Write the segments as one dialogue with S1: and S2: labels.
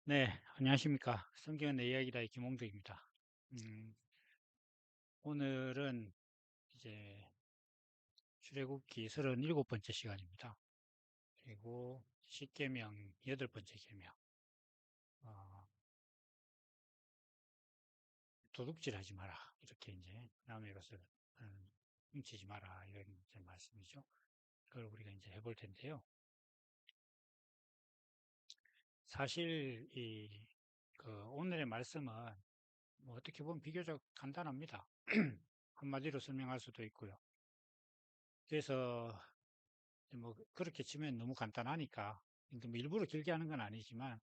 S1: 네, 안녕하십니까. 성경의 이야기다의 김홍덕입니다. 음, 오늘은 이제 출애굽기 37번째 시간입니다. 그리고 십계명 8번째 계명. 어, 도둑질 하지 마라. 이렇게 이제 남의 것을 훔치지 마라. 이런 이제 말씀이죠. 그걸 우리가 이제 해볼 텐데요. 사실 그 오늘의 말씀은 뭐 어떻게 보면 비교적 간단합니다. 한마디로 설명할 수도 있고요. 그래서 뭐 그렇게 치면 너무 간단하니까 뭐 일부러 길게 하는 건 아니지만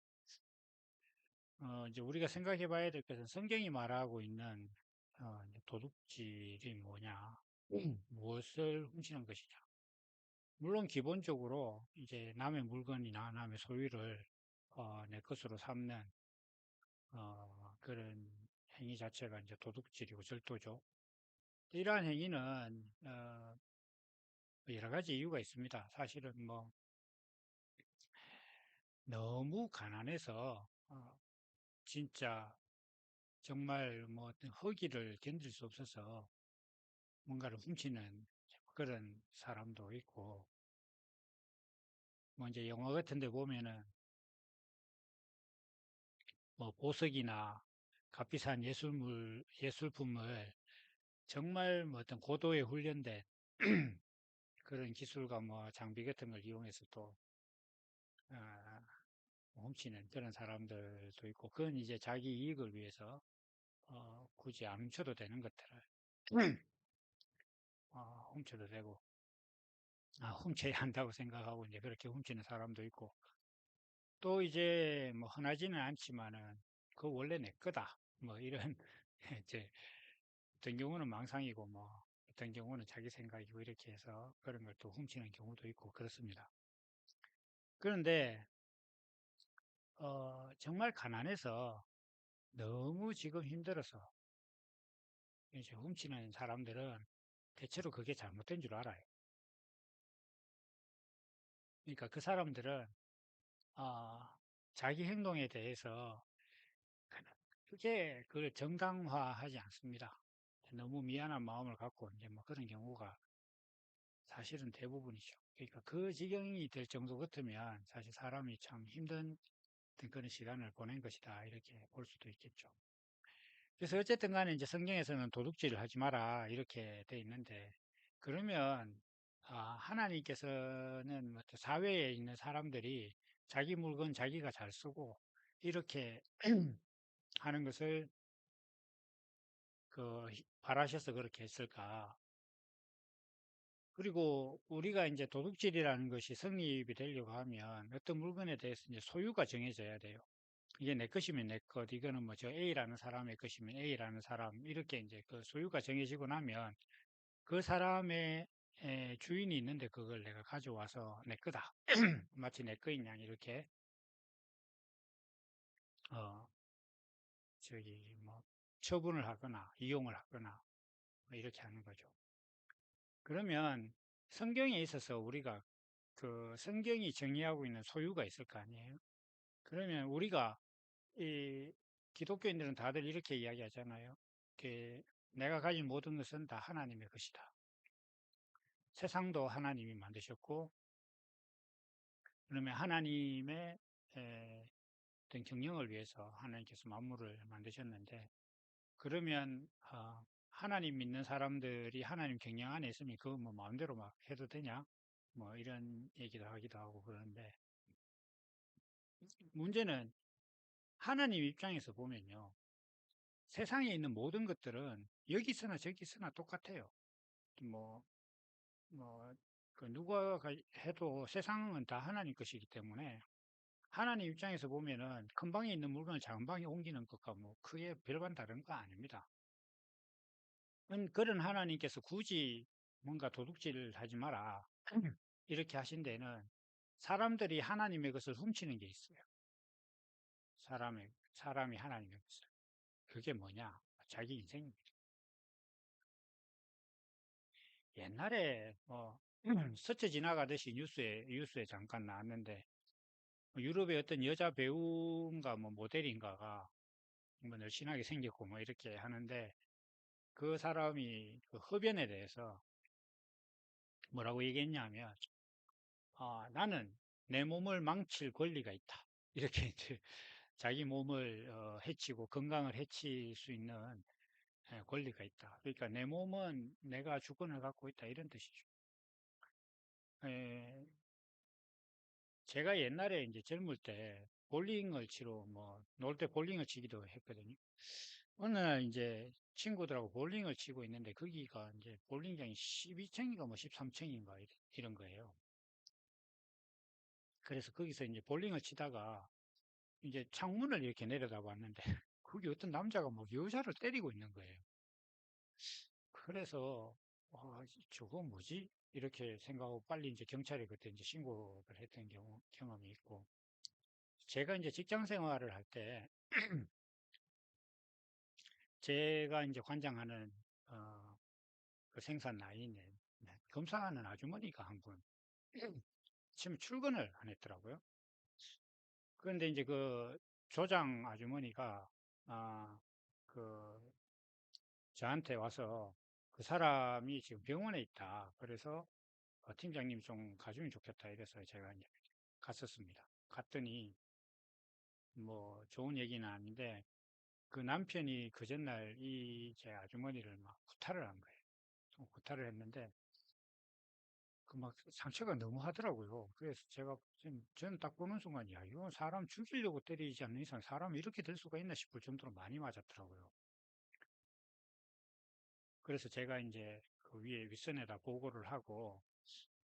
S1: 이제 우리가 생각해 봐야 될 것은 성경이 말하고 있는 이제 도둑질이 뭐냐, 무엇을 훔치는 것이냐. 물론 기본적으로 이제 남의 물건이나 남의 소유를 내 것으로 삼는 그런 행위 자체가 이제 도둑질이고 절도죠. 이러한 행위는 여러 가지 이유가 있습니다. 사실은 뭐 너무 가난해서 진짜 정말 뭐 어떤 허기를 견딜 수 없어서 뭔가를 훔치는 그런 사람도 있고, 뭐 이제 영화 같은 데 보면은 뭐 보석이나 값비싼 예술품을 정말 뭐 어떤 고도에 훈련된 그런 기술과 뭐 장비 같은 걸 이용해서 또 아, 훔치는 그런 사람들도 있고, 그건 이제 자기 이익을 위해서 굳이 안 훔쳐도 되는 것들을 훔쳐도 되고, 훔쳐야 한다고 생각하고 이제 그렇게 훔치는 사람도 있고, 또 이제 뭐 흔하지는 않지만은 그 원래 내 거다. 뭐 이런 이제 어떤 경우는 망상이고 뭐 어떤 경우는 자기 생각이고 이렇게 해서 그런 걸 또 훔치는 경우도 있고 그렇습니다. 그런데 정말 가난해서 너무 지금 힘들어서 이제 훔치는 사람들은 대체로 그게 잘못된 줄 알아요. 그러니까 그 사람들은 어, 자기 행동에 대해서 크게 그걸 정당화하지 않습니다. 너무 미안한 마음을 갖고 이제 뭐 그런 경우가 사실은 대부분이죠. 그러니까 그 지경이 될 정도 같으면 사실 사람이 참 힘든 그런 시간을 보낸 것이다. 이렇게 볼 수도 있겠죠. 그래서 어쨌든 간에 이제 성경에서는 도둑질을 하지 마라. 이렇게 돼 있는데 그러면 하나님께서는 뭐 사회에 있는 사람들이 자기 물건 자기가 잘 쓰고 이렇게 하는 것을 바라셔서 그렇게 했을까? 그리고 우리가 이제 도둑질이라는 것이 성립이 되려고 하면 어떤 물건에 대해서 이제 소유가 정해져야 돼요. 이게 내 것이면 내 것, 이거는 뭐 저 A라는 사람의 것이면 A라는 사람, 이렇게 이제 그 소유가 정해지고 나면 그 사람의 주인이 있는데 그걸 내가 가져와서 내 거다. 마치 내 거인 양 이렇게, 어, 저기 뭐 처분을 하거나 이용을 하거나 뭐 이렇게 하는 거죠. 그러면 성경에 있어서 우리가 그 성경이 정의하고 있는 소유가 있을 거 아니에요? 그러면 우리가 이 기독교인들은 다들 이렇게 이야기하잖아요. 내가 가진 모든 것은 다 하나님의 것이다. 세상도 하나님이 만드셨고, 그러면 하나님의 어떤 경영을 위해서 하나님께서 만물을 만드셨는데, 그러면 하나님 믿는 사람들이 하나님 경영 안에 있으면 그거 뭐 마음대로 막 해도 되냐? 뭐 이런 얘기도 하기도 하고 그러는데, 문제는 하나님 입장에서 보면요. 세상에 있는 모든 것들은 여기 있으나 저기 있으나 똑같아요. 뭐, 뭐, 누가 해도 세상은 다 하나님 것이기 때문에 하나님 입장에서 보면은 큰 방에 있는 물건을 작은 방에 옮기는 것과 뭐 크게 별반 다른 거 아닙니다. 그런 하나님께서 굳이 뭔가 도둑질을 하지 마라. 이렇게 하신 데는 사람들이 하나님의 것을 훔치는 게 있어요. 사람이 하나님의 것을. 그게 뭐냐? 자기 인생입니다. 옛날에 뭐 스쳐 지나가듯이 뉴스에 잠깐 나왔는데 유럽의 어떤 여자 배우인가 뭐 모델인가가 뭐 날씬하게 생겼고 뭐 이렇게 하는데 그 사람이 그 흡연에 대해서 뭐라고 얘기했냐면 나는 내 몸을 망칠 권리가 있다. 이렇게 이제 자기 몸을 해치고 건강을 해칠 수 있는 권리가 있다. 그러니까 내 몸은 내가 주권을 갖고 있다. 이런 뜻이죠. 에, 제가 옛날에 이제 젊을 때 볼링을 치러 뭐 놀 때 볼링을 치기도 했거든요. 어느 날 이제 친구들하고 볼링을 치고 있는데 거기가 이제 볼링장이 12층인가 뭐 13층인가 이런 거예요. 그래서 거기서 이제 볼링을 치다가 이제 창문을 이렇게 내려다봤는데 거기 어떤 남자가 뭐 여자를 때리고 있는 거예요. 그래서 저거 뭐지? 이렇게 생각하고 빨리 이제 경찰에 그때 이제 신고를 했던 경험이 있고 제가 이제 직장 생활을 할 때 제가 이제 관장하는 그 생산 라인에 검사하는 아주머니가 한 분 지금 출근을 안 했더라고요. 그런데 이제 그 조장 아주머니가 아, 그 저한테 와서 그 사람이 지금 병원에 있다. 그래서 팀장님이 좀 가주면 좋겠다. 이래서 제가 이제 갔었습니다. 갔더니 뭐 좋은 얘기는 아닌데 그 남편이 그 전날 이 제 아주머니를 막 구타를 한 거예요. 좀 구타를 했는데 그 막 상처가 너무 하더라고요. 그래서 제가 저는 딱 보는 순간 야 이거 사람 죽이려고 때리지 않는 이상 사람이 이렇게 될 수가 있나 싶을 정도로 많이 맞았더라고요. 그래서 제가 이제 그 위에 윗선에다 보고를 하고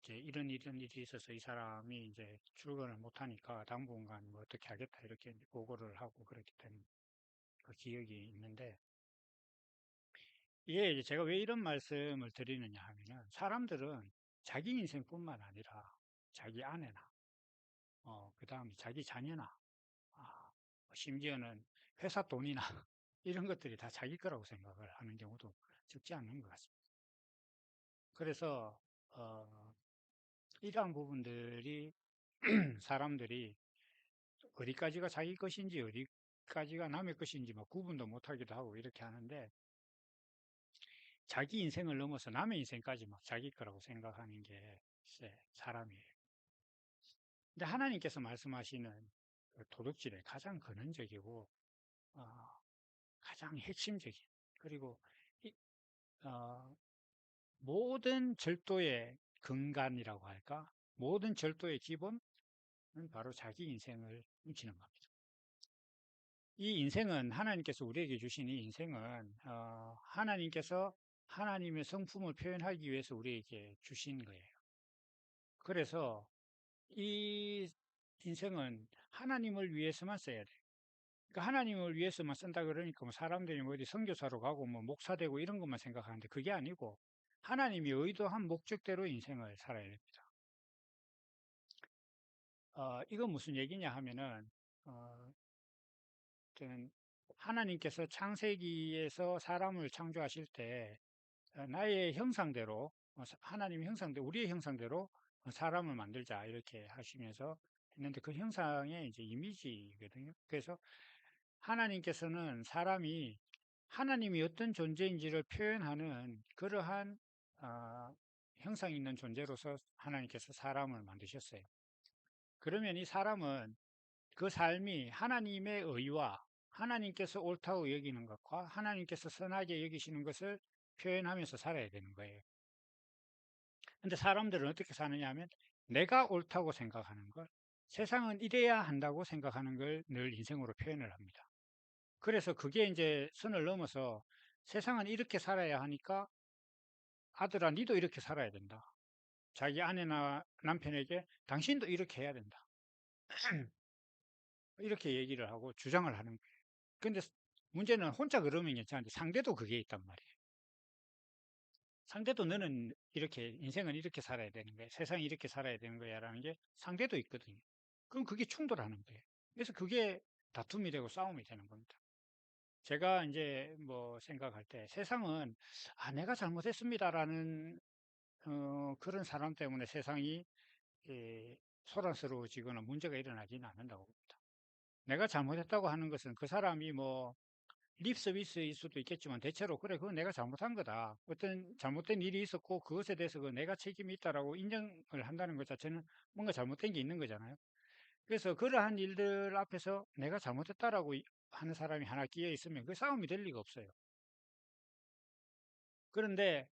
S1: 이제 이런 일이 있어서 이 사람이 이제 출근을 못 하니까 당분간 뭐 어떻게 하겠다 이렇게 이제 보고를 하고 그렇게 된 그 기억이 있는데 이게 이제 제가 왜 이런 말씀을 드리느냐 하면은 사람들은 자기 인생뿐만 아니라 자기 아내나 그다음에 자기 자녀나 심지어는 회사 돈이나 이런 것들이 다 자기 거라고 생각을 하는 경우도 적지 않은 것 같습니다. 그래서 어, 이러한 부분들이 사람들이 어디까지가 자기 것인지 어디까지가 남의 것인지 뭐 구분도 못하기도 하고 이렇게 하는데 자기 인생을 넘어서 남의 인생까지 막 자기 거라고 생각하는 게 글쎄, 사람이에요. 근데 하나님께서 말씀하시는 그 도덕질의 가장 근원적이고 어, 가장 핵심적인 그리고 이, 어, 모든 절도의 근간이라고 할까? 모든 절도의 기본은 바로 자기 인생을 훔치는 겁니다. 이 인생은 하나님께서 우리에게 주신 이 인생은 하나님께서 하나님의 성품을 표현하기 위해서 우리에게 주신 거예요. 그래서 이 인생은 하나님을 위해서만 써야 돼요. 그러니까 하나님을 위해서만 쓴다 그러니까 뭐 사람들이 뭐 어디 선교사로 가고 뭐 목사 되고 이런 것만 생각하는데 그게 아니고 하나님이 의도한 목적대로 인생을 살아야 됩니다. 이건 무슨 얘기냐 하면은 어, 저는 하나님께서 창세기에서 사람을 창조하실 때 나의 형상대로 하나님 형상대로 우리의 형상대로 사람을 만들자 이렇게 하시면서 했는데 그 형상의 이제 이미지거든요. 그래서 하나님께서는 사람이 하나님이 어떤 존재인지를 표현하는 그러한 형상 있는 존재로서 하나님께서 사람을 만드셨어요. 그러면 이 사람은 그 삶이 하나님의 의와 하나님께서 옳다고 여기는 것과 하나님께서 선하게 여기시는 것을 표현하면서 살아야 되는 거예요. 근데 사람들은 어떻게 사느냐 하면 내가 옳다고 생각하는 걸 세상은 이래야 한다고 생각하는 걸 늘 인생으로 표현을 합니다. 그래서 그게 이제 선을 넘어서 세상은 이렇게 살아야 하니까 아들아, 니도 이렇게 살아야 된다. 자기 아내나 남편에게 당신도 이렇게 해야 된다. 이렇게 얘기를 하고 주장을 하는 거예요. 근데 문제는 혼자 그러면 괜찮은데 상대도 그게 있단 말이에요. 상대도 너는 이렇게, 인생은 이렇게 살아야 되는 거야. 세상이 이렇게 살아야 되는 거야. 라는 게 상대도 있거든요. 그럼 그게 충돌하는 거예요. 그래서 그게 다툼이 되고 싸움이 되는 겁니다. 제가 이제 뭐 생각할 때 세상은 내가 잘못했습니다라는 그런 사람 때문에 세상이 예, 소란스러워지거나 문제가 일어나지는 않는다고 봅니다. 내가 잘못했다고 하는 것은 그 사람이 뭐 립 서비스일 수도 있겠지만 대체로 그래 그건 내가 잘못한 거다. 어떤 잘못된 일이 있었고 그것에 대해서 그 내가 책임이 있다라고 인정을 한다는 것 자체는 뭔가 잘못된 게 있는 거잖아요. 그래서 그러한 일들 앞에서 내가 잘못했다라고 하는 사람이 하나 끼어 있으면 그 싸움이 될 리가 없어요. 그런데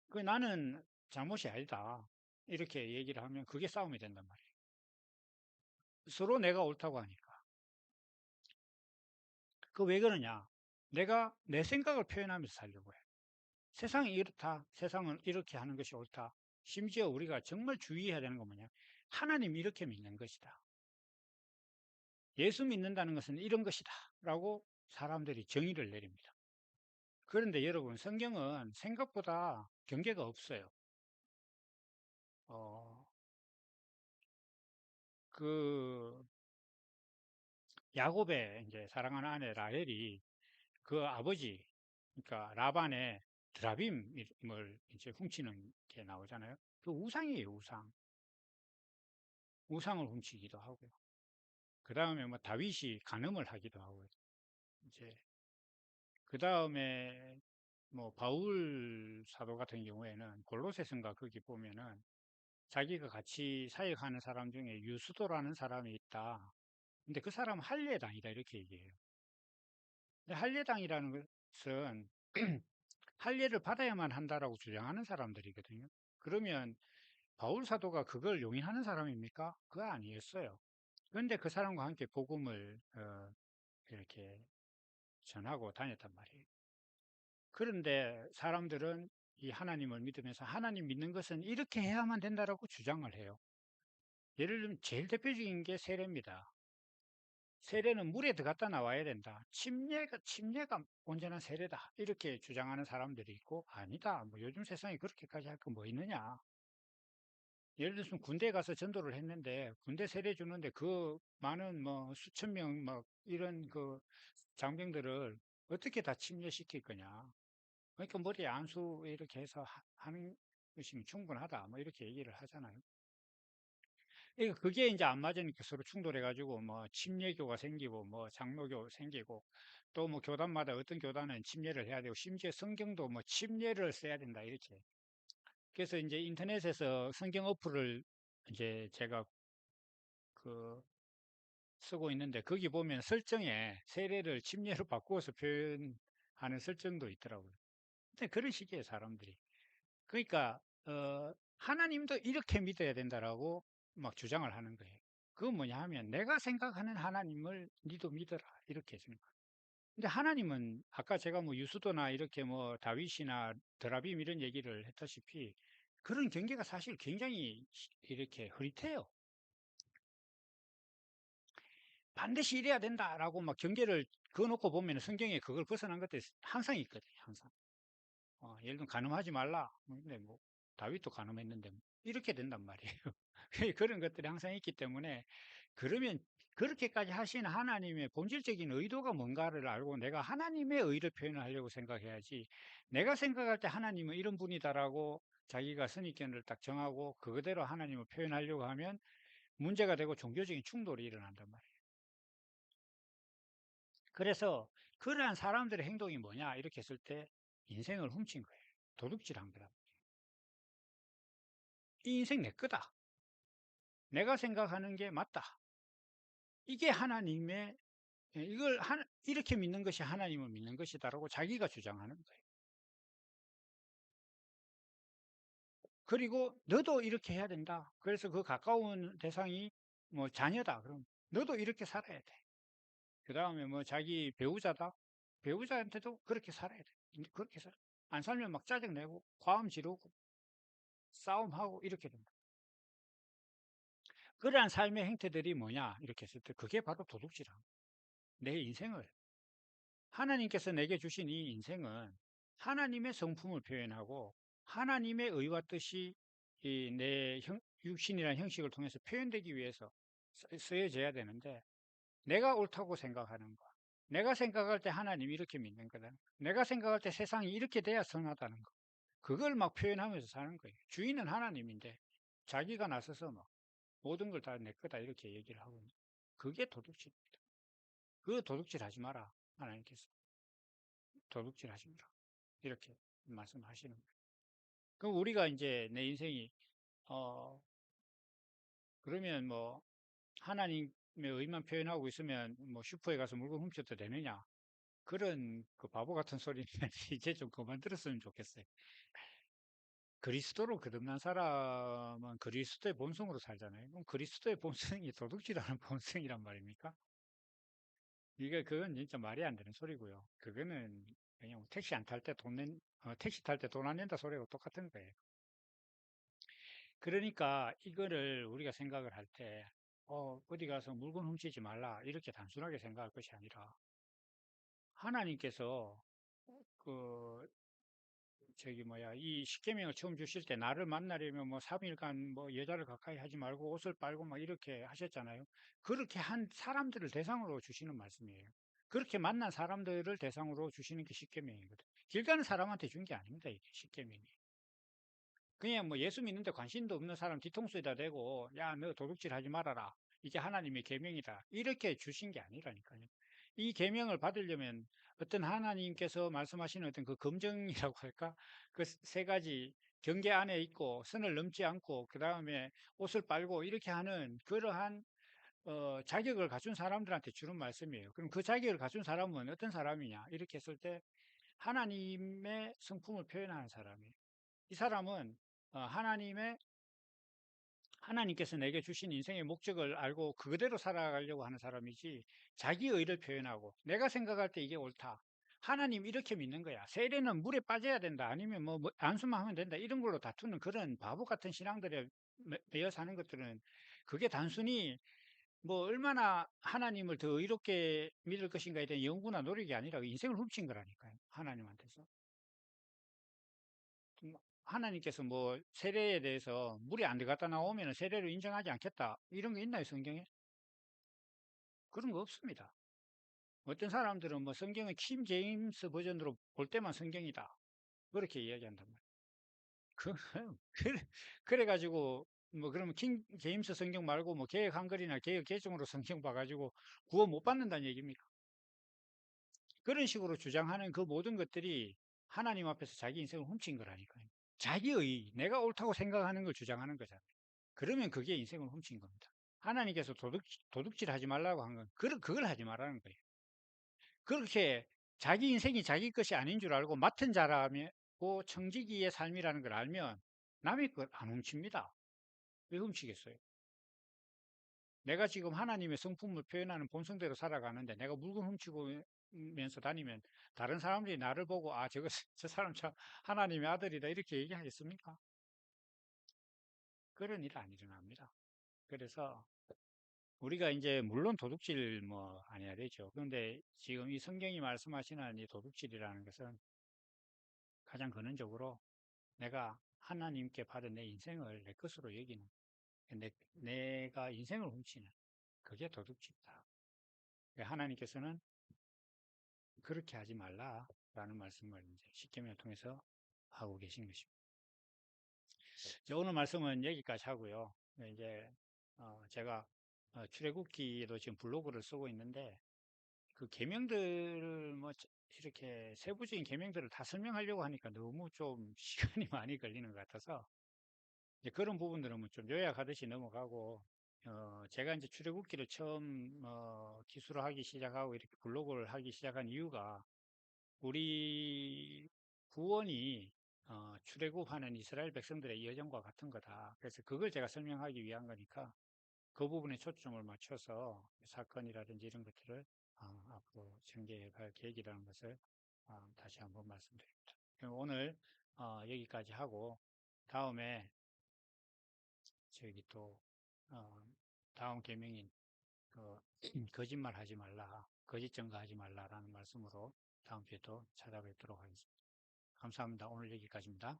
S1: 그 나는 잘못이 아니다. 이렇게 얘기를 하면 그게 싸움이 된단 말이에요. 서로 내가 옳다고 하니까. 그 왜 그러냐? 내가 내 생각을 표현하면서 살려고 해. 세상이 이렇다. 세상은 이렇게 하는 것이 옳다. 심지어 우리가 정말 주의해야 되는 건 뭐냐? 하나님 이렇게 믿는 것이다. 예수 믿는다는 것은 이런 것이다. 라고 사람들이 정의를 내립니다. 그런데 여러분, 성경은 생각보다 경계가 없어요. 어, 그, 야곱의 이제 사랑하는 아내 라헬이 그 아버지, 그러니까 라반의 드라빔을 이제 훔치는 게 나오잖아요. 그 우상이에요, 우상. 우상을 훔치기도 하고요. 그 다음에 뭐 다윗이 간음을 하기도 하고요. 이제 그 다음에 뭐 바울 사도 같은 경우에는 골로새서인가 거기 보면은 자기가 같이 사역하는 사람 중에 유수도라는 사람이 있다. 근데 그 사람은 할례당이다 이렇게 얘기해요. 근데 할례당이라는 것은 할례를 받아야만 한다라고 주장하는 사람들이거든요. 그러면 바울 사도가 그걸 용인하는 사람입니까? 그거 아니었어요. 그런데 그 사람과 함께 복음을 이렇게 전하고 다녔단 말이에요. 그런데 사람들은 이 하나님을 믿으면서 하나님 믿는 것은 이렇게 해야만 된다라고 주장을 해요. 예를 들면 제일 대표적인 게 세례입니다. 세례는 물에 들어갔다 나와야 된다. 침례가 온전한 세례다. 이렇게 주장하는 사람들이 있고, 아니다. 뭐 요즘 세상에 그렇게까지 할 거 뭐 있느냐. 예를 들어서 군대에 가서 전도를 했는데, 군대 세례 주는데 그 많은 뭐 수천 명 막 이런 그 장병들을 어떻게 다 침례시킬 거냐. 그러니까 머리에 안수 이렇게 해서 하는 것이면 충분하다. 뭐 이렇게 얘기를 하잖아요. 그러니까 그게 이제 안 맞으니까 서로 충돌해가지고 뭐 침례교가 생기고 뭐 장로교 생기고 또 뭐 교단마다 어떤 교단은 침례를 해야 되고 심지어 성경도 뭐 침례를 써야 된다 이렇게. 그래서 이제 인터넷에서 성경 어플을 이제 제가 그 쓰고 있는데 거기 보면 설정에 세례를 침례로 바꾸어서 표현하는 설정도 있더라고요. 근데 그런 식이에요, 사람들이. 그러니까 하나님도 이렇게 믿어야 된다라고 막 주장을 하는 거예요. 그건 뭐냐 하면 내가 생각하는 하나님을 니도 믿어라 이렇게 해주는 거예요. 근데 하나님은 아까 제가 뭐 유수도나 이렇게 뭐 다윗이나 드라빔 이런 얘기를 했다시피 그런 경계가 사실 굉장히 이렇게 흐릿해요. 반드시 이래야 된다라고 막 경계를 그어놓고 보면 성경에 그걸 벗어난 것들이 항상 있거든요. 항상. 예를 들면 간음하지 말라. 근데 뭐 다윗도 간음했는데 뭐 이렇게 된단 말이에요. 그런 것들이 항상 있기 때문에 그러면 그렇게까지 하신 하나님의 본질적인 의도가 뭔가를 알고 내가 하나님의 의를 표현하려고 생각해야지 내가 생각할 때 하나님은 이런 분이다라고 자기가 선입견을 딱 정하고 그거대로 하나님을 표현하려고 하면 문제가 되고 종교적인 충돌이 일어난단 말이에요. 그래서 그러한 사람들의 행동이 뭐냐 이렇게 했을 때 인생을 훔친 거예요. 도둑질한 거다. 이 인생 내 거다. 내가 생각하는 게 맞다. 이게 하나님의 이렇게 믿는 것이 하나님을 믿는 것이다라고 자기가 주장하는 거예요. 그리고 너도 이렇게 해야 된다. 그래서 그 가까운 대상이 뭐 자녀다. 그럼 너도 이렇게 살아야 돼. 그 다음에 뭐 자기 배우자다. 배우자한테도 그렇게 살아야 돼. 그렇게 살아. 안 살면 막 짜증내고 과음 지르고 싸움하고 이렇게 된다. 그러한 삶의 행태들이 뭐냐 이렇게 했을 때 그게 바로 도둑질함. 내 인생을 하나님께서 내게 주신 이 인생은 하나님의 성품을 표현하고 하나님의 의와 뜻이 이내 육신이라는 형식을 통해서 표현되기 위해서 쓰여져야 되는데 내가 옳다고 생각하는 거. 내가 생각할 때 하나님 이렇게 믿는 거다. 내가 생각할 때 세상이 이렇게 돼야 선하다는 거. 그걸 막 표현하면서 사는 거예요. 주인은 하나님인데 자기가 나서서 뭐 모든 걸 다 내 거다 이렇게 얘기를 하고 있는 그게 도둑질입니다. 그 도둑질 하지 마라. 하나님께서 도둑질 하지 마라. 이렇게 말씀하시는 거예요. 그럼 우리가 이제 내 인생이 어 그러면 뭐 하나님의 의만 표현하고 있으면 뭐 슈퍼에 가서 물건 훔쳐도 되느냐? 그런 그 바보 같은 소리는 이제 좀 그만 들었으면 좋겠어요. 그리스도로 거듭난 사람은 그리스도의 본성으로 살잖아요. 그럼 그리스도의 본성이 도둑질하는 본성이란 말입니까? 이게 그건 진짜 말이 안 되는 소리고요. 그거는 그냥 뭐 택시 안 탈 때 택시 탈 때 돈 안 낸다 소리하고 똑같은 거예요. 그러니까 이거를 우리가 생각을 할 때, 어디 가서 물건 훔치지 말라. 이렇게 단순하게 생각할 것이 아니라, 하나님께서 그 저기 뭐야 이 십계명을 처음 주실 때 나를 만나려면 뭐 3일간 뭐 여자를 가까이 하지 말고 옷을 빨고 막 이렇게 하셨잖아요. 그렇게 한 사람들을 대상으로 주시는 말씀이에요. 그렇게 만난 사람들을 대상으로 주시는 게 십계명이거든. 길 가는 사람한테 준 게 아닙니다. 이게 십계명이. 그냥 뭐 예수 믿는데 관심도 없는 사람 뒤통수에다 대고 야 너 도둑질 하지 말아라. 이게 하나님의 계명이다. 이렇게 주신 게 아니라니까요. 이 계명을 받으려면 어떤 하나님께서 말씀하시는 어떤 그 검정이라고 할까? 그 세 가지 경계 안에 있고 선을 넘지 않고 그 다음에 옷을 빨고 이렇게 하는 그러한 자격을 갖춘 사람들한테 주는 말씀이에요. 그럼 그 자격을 갖춘 사람은 어떤 사람이냐? 이렇게 했을 때 하나님의 성품을 표현하는 사람이에요. 이 사람은 하나님의 하나님께서 내게 주신 인생의 목적을 알고 그대로 살아가려고 하는 사람이지 자기 의를 표현하고 내가 생각할 때 이게 옳다. 하나님 이렇게 믿는 거야. 세례는 물에 빠져야 된다. 아니면 뭐 안수만 하면 된다. 이런 걸로 다투는 그런 바보 같은 신앙들에 매여 사는 것들은 그게 단순히 뭐 얼마나 하나님을 더 의롭게 믿을 것인가에 대한 연구나 노력이 아니라 인생을 훔친 거라니까요. 하나님한테서. 하나님께서 뭐 세례에 대해서 물이 안 들어갔다 나오면 세례를 인정하지 않겠다. 이런 게 있나요, 성경에? 그런 거 없습니다. 어떤 사람들은 뭐 성경을 킹 제임스 버전으로 볼 때만 성경이다. 그렇게 이야기한단 말이에요. 그, 그래가지고 뭐 그러면 킹 제임스 성경 말고 뭐 개역 한글이나 개역 개정으로 성경 봐가지고 구원 못 받는다는 얘기입니까? 그런 식으로 주장하는 그 모든 것들이 하나님 앞에서 자기 인생을 훔친 거라니까요. 자기의 내가 옳다고 생각하는 걸 주장하는 거잖아요. 그러면 그게 인생을 훔친 겁니다. 하나님께서 도둑질 하지 말라고 한 건, 그걸 하지 말라는 거예요. 그렇게 자기 인생이 자기 것이 아닌 줄 알고 맡은 자라고 청지기의 삶이라는 걸 알면 남의 것 안 훔칩니다. 왜 훔치겠어요? 내가 지금 하나님의 성품을 표현하는 본성대로 살아가는데 내가 물건 훔치면서 다니면 다른 사람들이 나를 보고 저 사람 참 하나님의 아들이다 이렇게 얘기하겠습니까? 그런 일 안 일어납니다. 그래서 우리가 이제 물론 도둑질 뭐 안 해야 되죠. 그런데 지금 이 성경이 말씀하시는 이 도둑질이라는 것은 가장 근원적으로 내가 하나님께 받은 내 인생을 내 것으로 여기는 내가 인생을 훔치는 그게 도둑질이다. 하나님께서는 그렇게 하지 말라라는 말씀을 이제 십계명을 통해서 하고 계신 것입니다. 오늘 말씀은 여기까지 하고요. 이제 제가 출애굽기도 지금 블로그를 쓰고 있는데 그 계명들을 뭐 이렇게 세부적인 계명들을 다 설명하려고 하니까 너무 좀 시간이 많이 걸리는 것 같아서 이제 그런 부분들은 뭐 좀 요약하듯이 넘어가고 제가 이제 출애굽기를 처음 기술을 하기 시작하고 이렇게 블로그를 하기 시작한 이유가 우리 구원이 출애굽하는 이스라엘 백성들의 여정과 같은 거다. 그래서 그걸 제가 설명하기 위한 거니까 그 부분에 초점을 맞춰서 사건이라든지 이런 것들을 앞으로 전개해 갈 계획이라는 것을 다시 한번 말씀드립니다. 그럼 오늘 여기까지 하고 다음에 저기 또 다음 계명인 그 거짓말 하지 말라, 거짓 증거하지 말라라는 말씀으로 다음 주에 또 찾아뵙도록 하겠습니다. 감사합니다. 오늘 여기까지입니다.